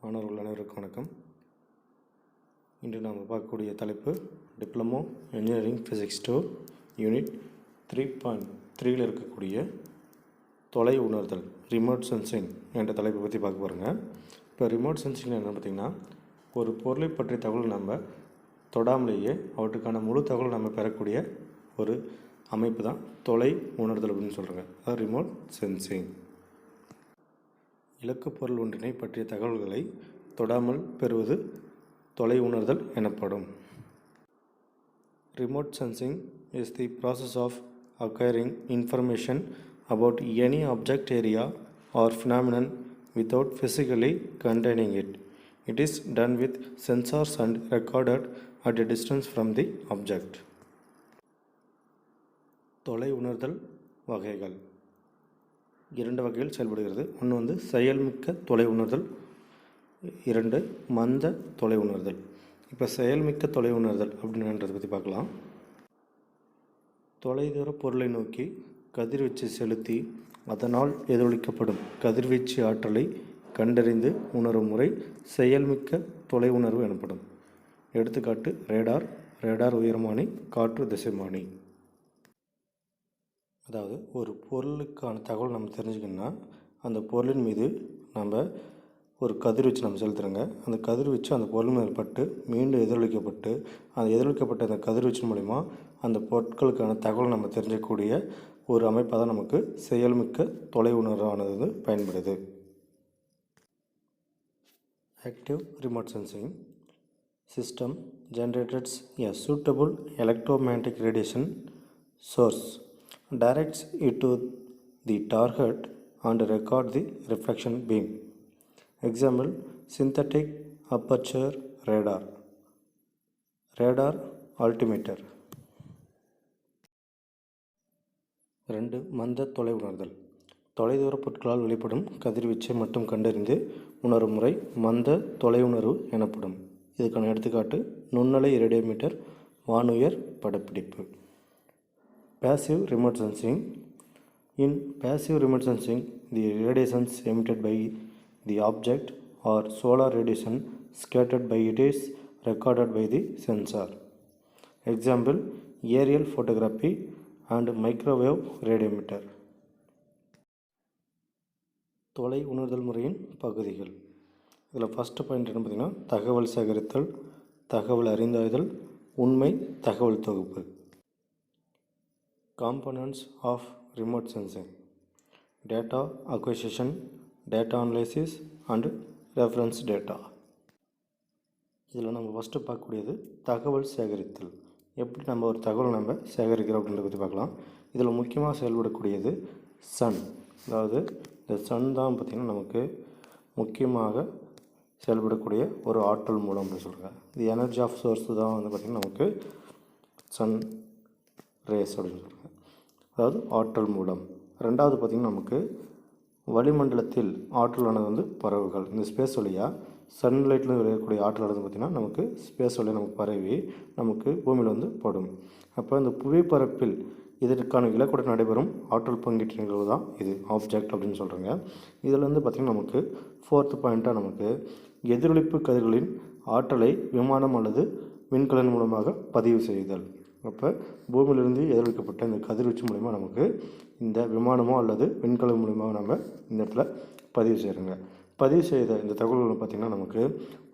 மாணவர்கள் அனைவருக்கும் வணக்கம். இன்று நாம் பார்க்கக்கூடிய தலைப்பு டிப்ளமோ இன்ஜினியரிங் ஃபிசிக்ஸ் 2 யூனிட் 3.3 இருக்கக்கூடிய தொலை உணர்தல் ரிமோட் சென்சிங் என்ற தலைப்பை பற்றி பார்க்க போகிறோங்க. இப்போ ரிமோட் சென்சிங் என்ன பார்த்திங்கன்னா, ஒரு பொருளை பற்றிய தகவல் நம்ம தொடாமலேயே அவற்றுக்கான முழு தகவல் நம்ம பெறக்கூடிய ஒரு அமைப்பு தான் தொலை உணர்தல் அப்படின்னு சொல்கிறாங்க. அது ரிமோட் சென்சிங். இலக்கு பொருள் ஒன்றினை பற்றிய தகவல்களை தொடாமல் பெறுவது தொலை உணர்தல் எனப்படும். Remote sensing is the process of acquiring information about any object, area or phenomenon without physically containing it. It is done with sensors and recorded at a distance from the object. தொலை உணர்தல் வகைகள் இரண்டு வகையில் செயல்படுகிறது. ஒன்று வந்து செயல்மிக்க தொலை உணர்தல், இரண்டு மந்த தொலை உணர்தல். இப்போ செயல்மிக்க தொலை உணர்தல் அப்படின்றதை பற்றி பார்க்கலாம். தொலைதூர பொருளை நோக்கி கதிர்வீச்சு செலுத்தி அதனால் எதிரொலிக்கப்படும் கதிர்வீச்சு ஆற்றலை கண்டறிந்து உணரும் முறை செயல்மிக்க தொலை உணர்வு எனப்படும். எடுத்துக்காட்டு ரேடார் உயரமானி, காற்று திசைமானி. அதாவது ஒரு பொருளுக்கான தகவல் நம்ம தெரிஞ்சுக்கணும்னா அந்த பொருளின் மீது நம்ம ஒரு கதிர்வீச்சு நம்ம செலுத்துகிறோங்க. அந்த கதிர்வீச்சு அந்த பொருள் மேல் பட்டு மீண்டும் எதிரொலிக்கப்பட்டு அந்த எதிரொலிக்கப்பட்ட அந்த கதிர்வீச்சு மூலிமா அந்த பொருட்களுக்கான தகவல் நம்ம தெரிஞ்சக்கூடிய ஒரு அமைப்பாக தான் நமக்கு செயல்மிக்க தொலை உணர்வானது பயன்படுது. Active remote sensing system generates a suitable electromagnetic radiation source, directs it to the target and record the reflection beam. Example, synthetic aperture radar altimeter. 2. மந்த தொலை உணர்தல். தொலைதூர பொருட்களால் வெளிப்படும் கதிர்வீச்சை மட்டும் கண்டறிந்து உணரும் முறை மந்த தொலை உணர்வு எனப்படும். இதுக்கான எடுத்துக்காட்டு நுண்ணலை ரேடியோமீட்டர், வானுயர் படப்பிடிப்பு. Passive remote sensing. In passive remote sensing, the radiations emitted by the object or solar radiation scattered by it is recorded by the sensor. Example, aerial photography and microwave radiometer. தொலை உணர்தல் முறையின் பகுதிகள். இதில் first point என்ன பார்த்திங்கன்னா, தகவல் சேகரித்தல், தகவல் அறிந்தாய்தல், உண்மை தகவல் தொகுப்பு. Components of remote sensing: data acquisition, data analysis and reference data. இதில் நம்ம ஃபஸ்ட்டு பார்க்கக்கூடியது தகவல் சேகரித்தல். எப்படி நம்ம ஒரு தகவல் நம்ம சேகரிக்கிறோம் அப்படின்றத பற்றி பார்க்கலாம். இதில் முக்கியமாக செயல்படக்கூடியது சன். அதாவது இந்த சன் தான் பார்த்திங்கன்னா நமக்கு முக்கியமாக செயல்படக்கூடிய ஒரு ஆற்றல் மூலம் அப்படின்னு சொல்கிறாங்க. இது எனர்ஜி ஆஃப் சோர்ஸ் தான் வந்து பார்த்திங்கன்னா நமக்கு சன் ரேஸ் அப்படின்னு சொல்கிறாங்க, அதாவது ஆற்றல் மூலம். ரெண்டாவது பார்த்திங்கன்னா நமக்கு வளிமண்டலத்தில் ஆற்றலானது வந்து பறவுகள். இந்த ஸ்பேஸ் வழியாக சன்லைட்டில் விளையக்கூடிய ஆற்றலானது பார்த்திங்கன்னா நமக்கு ஸ்பேஸ் வழியாக நமக்கு பரவி நமக்கு பூமியில் வந்து படும். அப்போ இந்த புவிப்பரப்பில் இதற்கான இலக்குடன் நடைபெறும் ஆற்றல் பங்கீட்டு நிகழ்வு தான் இது ஆப்ஜெக்ட் அப்படின்னு சொல்கிறாங்க. இதில் வந்து பார்த்திங்கன்னா நமக்கு 4th பாயிண்ட்டாக நமக்கு எதிரொலிப்பு கதிர்களின் ஆற்றலை விமானம் அல்லது விண்கலன் மூலமாக பதிவு செய்தல். அப்போ பூமியிலிருந்து எதிரொலிக்கப்பட்ட இந்த கதிர்வீச்சு மூலிமா நமக்கு இந்த விமானமோ அல்லது விண்கலம் மூலிமா நம்ம இந்த இடத்துல பதிவு செய்கிறோங்க. பதிவு செய்த இந்த தகவல்கள் பார்த்திங்கன்னா நமக்கு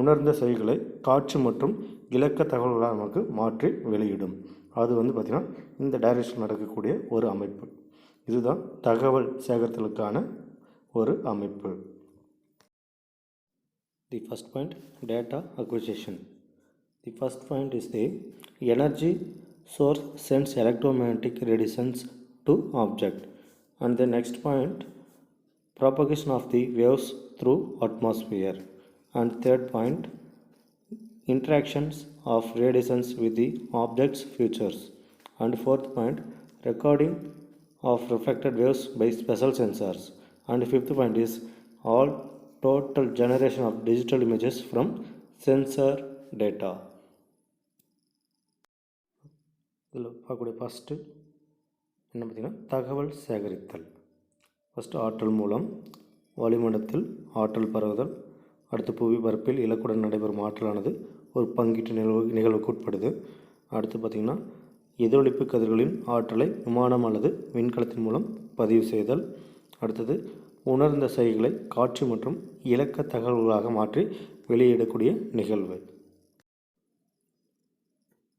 உணர்ந்த செயல்களை காட்சி மற்றும் இலக்க தகவல்களாக நமக்கு மாற்றி வெளியிடும். அது வந்து பார்த்திங்கன்னா இந்த டைரக்ஷன் நடக்கக்கூடிய ஒரு அமைப்பு. இதுதான் தகவல் சேகரித்தலுக்கான ஒரு அமைப்பு. தி first point, data acquisition. The first point is the energy source sends electromagnetic radiations to object, and the next point, propagation of the waves through atmosphere, and third point, interactions of radiations with the object's features, and fourth point, recording of reflected waves by special sensors, and fifth point is all total generation of digital images from sensor data. இதில் பார்க்கக்கூடிய first என்ன பார்த்திங்கன்னா தகவல் சேகரித்தல். First ஆற்றல் மூலம் வளிமண்டலத்தில் ஆற்றல் பரவுதல், அடுத்து புவிப்பரப்பில் இலக்குடன் நடைபெறும் ஆற்றலானது ஒரு பங்கீட்டு நிகழ்வுக்கு உட்படுது. அடுத்து பார்த்திங்கன்னா எதிரொளிப்பு கதிர்களின் ஆற்றலை விமானம் அல்லது விண்கலத்தின் மூலம் பதிவு செய்தல். அடுத்தது உணர்ந்த செய்திகளை காட்சி மற்றும் இலக்க தகவல்களாக மாற்றி வெளியிடக்கூடிய நிகழ்வு.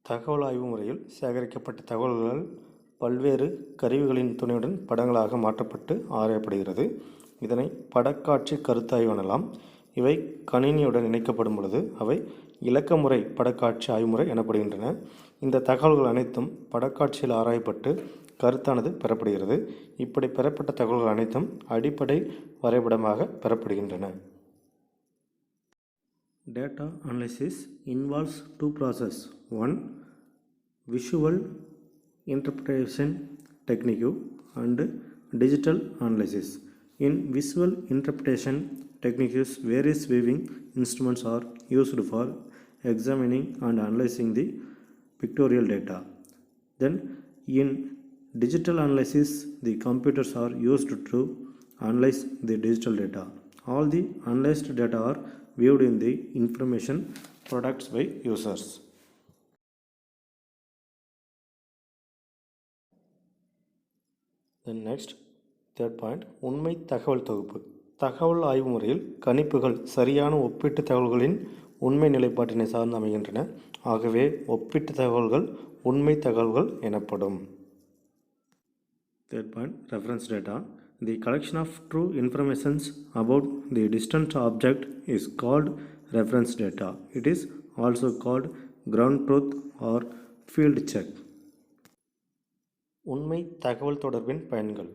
தகவல் ஆய்வு முறையில் சேகரிக்கப்பட்ட தகவல்கள் பல்வேறு கருவிகளின் துணையுடன் படங்களாக மாற்றப்பட்டு ஆராயப்படுகிறது. இதனை படக்காட்சி கருத்தாய்வு எனலாம். இவை கணினியுடன் இணைக்கப்படும் பொழுது அவை இலக்கமுறை படக்காட்சி ஆய்வுமுறை எனப்படுகின்றன. இந்த தகவல்கள் அனைத்தும் படக்காட்சியில் ஆராயப்பட்டு கருத்தானது பெறப்படுகிறது. இப்படி பெறப்பட்ட தகவல்கள் அனைத்தும் அடிப்படை வரைபடமாக பெறப்படுகின்றன. Data analysis involves two processes. One, visual interpretation technique and digital analysis. In visual interpretation techniques, various viewing instruments are used for examining and analyzing the pictorial data. Then in digital analysis, the computers are used to analyze the digital data. All the analyzed data are viewed in the information products by users. Then next, third point, உண்மை தகவல் தொகுப்பு. தகவல் ஆய்வு முறையில் கணிப்புகள் சரியான ஒப்பீட்டு தகவல்களின் உண்மை நிலைப்பாட்டினை சார்ந்து அமைகின்றன. ஆகவே ஒப்பீட்டு தகவல்கள் உண்மை தகவல்கள் எனப்படும். Third point, reference data. The collection of true information about the distant object is called reference data. It is also called ground truth or field check. உண்மை தகவல் தொடர்பின் பயன்கள்.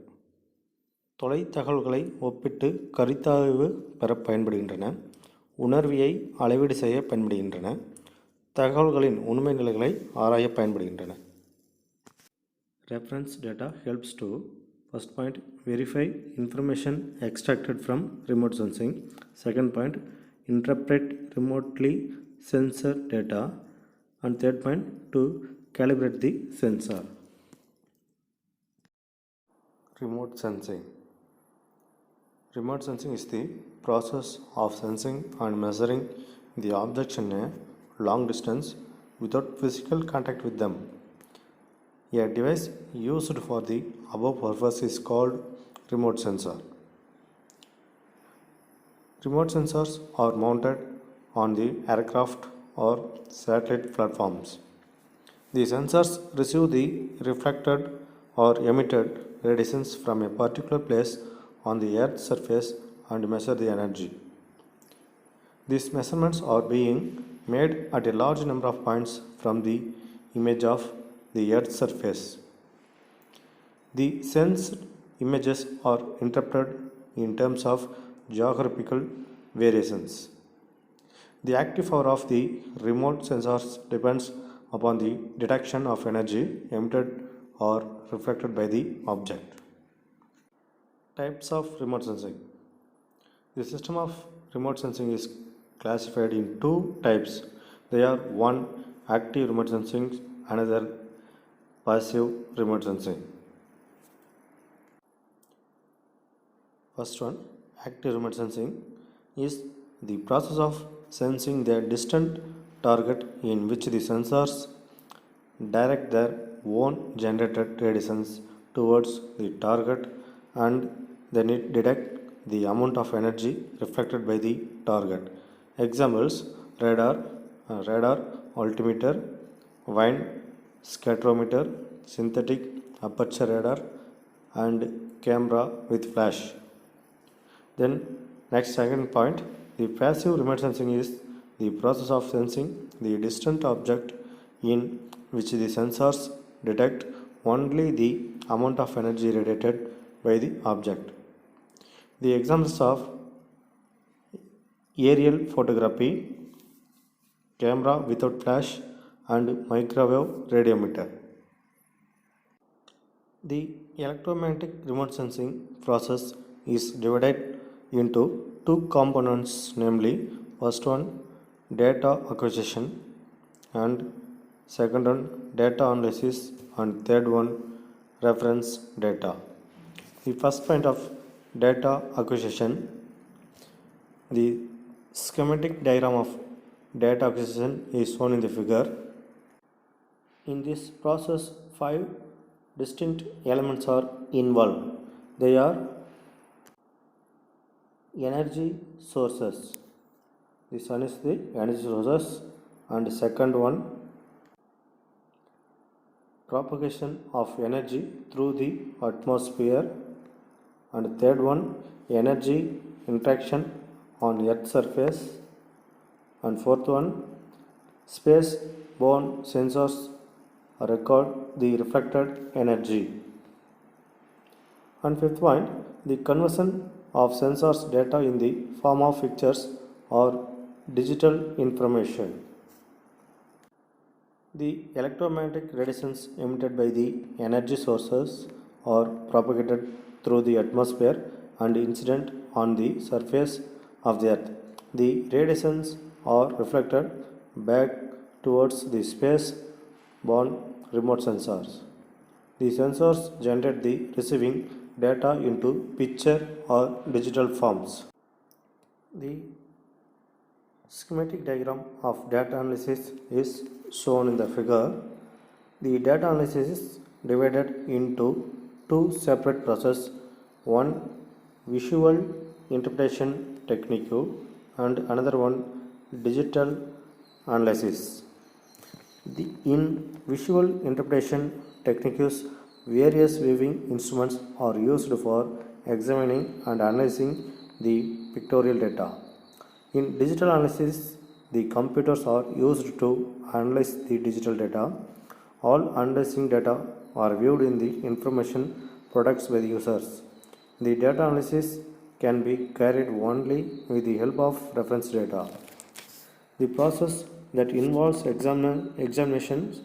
தொலை தகவல்களை ஒப்பிட்டு கருத்தாய்வு பெற பயன்படுகின்றன. உணர்வியை அளவீடு செய்ய பயன்படுகின்றன. தகவல்களின் உண்மை நிலைகளை ஆராய பயன்படுகின்றன. Reference data helps to, first point, verify information extracted from remote sensing. Second point, interpret remotely sensor data. And third point, to calibrate the sensor. Remote sensing. Remote sensing is the process of sensing and measuring the objects in a long distance without physical contact with them. A device used for the above purpose is called remote sensor. Remote sensors are mounted on the aircraft or satellite platforms. The sensors receive the reflected or emitted radiations from a particular place on the Earth's surface and measure the energy. These measurements are being made at a large number of points from the image of the Earth's surface. The sensed images are interpreted in terms of geographical variations. The active power of the remote sensors depends upon the detection of energy emitted or reflected by the object. Types of remote sensing. The system of remote sensing is classified in two types. They are one, active remote sensing, another passive remote sensing. First one, active remote sensing is the process of sensing the distant target in which the sensors direct their own generated radiations towards the target and then it detect the amount of energy reflected by the target. Examples: radar, altimeter, wind scatterometer, synthetic aperture radar, and camera with flash. Then next, second point, the passive remote sensing is the process of sensing the distant object in which the sensors detect only the amount of energy radiated by the object. The examples of aerial photography, camera without flash, and microwave radiometer. The electromagnetic remote sensing process is divided into two components, namely, first one, data acquisition, and second one, data analysis, and third one, reference data. The first point of data acquisition, the schematic diagram of data acquisition is shown in the figure. In this process, 5 distinct elements are involved. They are energy sources. This one is the energy sources, and second one, propagation of energy through the atmosphere, and third one, energy interaction on earth surface, and fourth one, space borne sensors record the reflected energy, and fifth point, the conversion of sensors data in the form of pictures or digital information. The electromagnetic radiations emitted by the energy sources are propagated through the atmosphere and incident on the surface of the earth. The radiations are reflected back towards the space-borne remote sensors. The sensors generate the receiving data into picture or digital forms. The schematic diagram of data analysis is shown in the figure. The data analysis is divided into two separate processes, one visual interpretation technique and another one digital analysis. In visual interpretation techniques, various viewing instruments are used for examining and analyzing the pictorial data. In digital analysis, the computers are used to analyze the digital data. All analyzing data are viewed in the information products by the users. The data analysis can be carried only with the help of reference data. The process that involves examination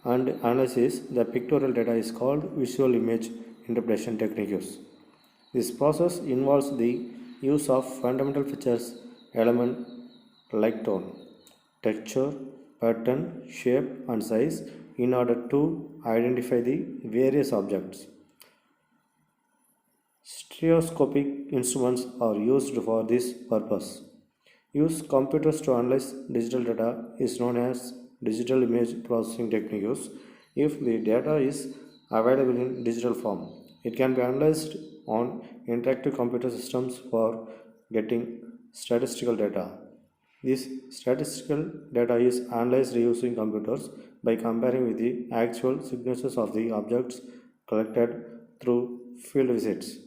and analysis the pictorial data is called visual image interpretation techniques. This process involves the use of fundamental features element like tone, texture, pattern, shape and size in order to identify the various objects. Stereoscopic instruments are used for this purpose. Use computers to analyze digital data is known as digital image processing techniques. If the data is available in digital form, it can be analyzed on interactive computer systems for getting statistical data. This statistical data is analyzed using computers by comparing with the actual signatures of the objects collected through field visits.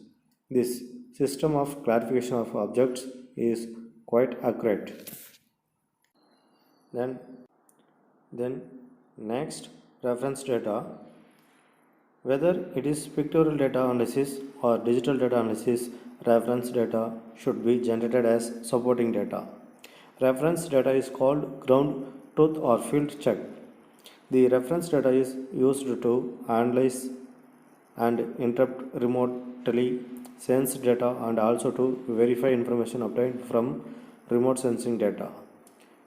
This system of classification of objects is quite accurate. Then next, reference data. Whether it is pictorial data analysis or digital data analysis, reference data should be generated as supporting data. Reference data is called ground truth or field check. The reference data is used to analyze and interpret remotely sensed data and also to verify information obtained from remote sensing data.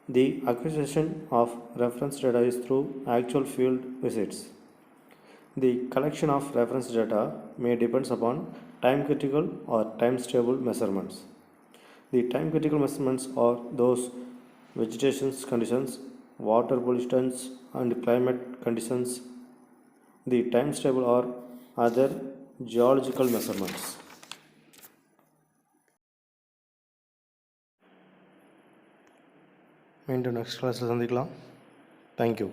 The acquisition of reference data is through actual field visits. The collection of reference data may depend upon time critical or time stable measurements. The time critical measurements are those vegetation conditions, water pollutants and climate conditions. The time stable are other geological measurements. மீண்டும் next கிளாஸில் சந்திக்கலாம். Thank you.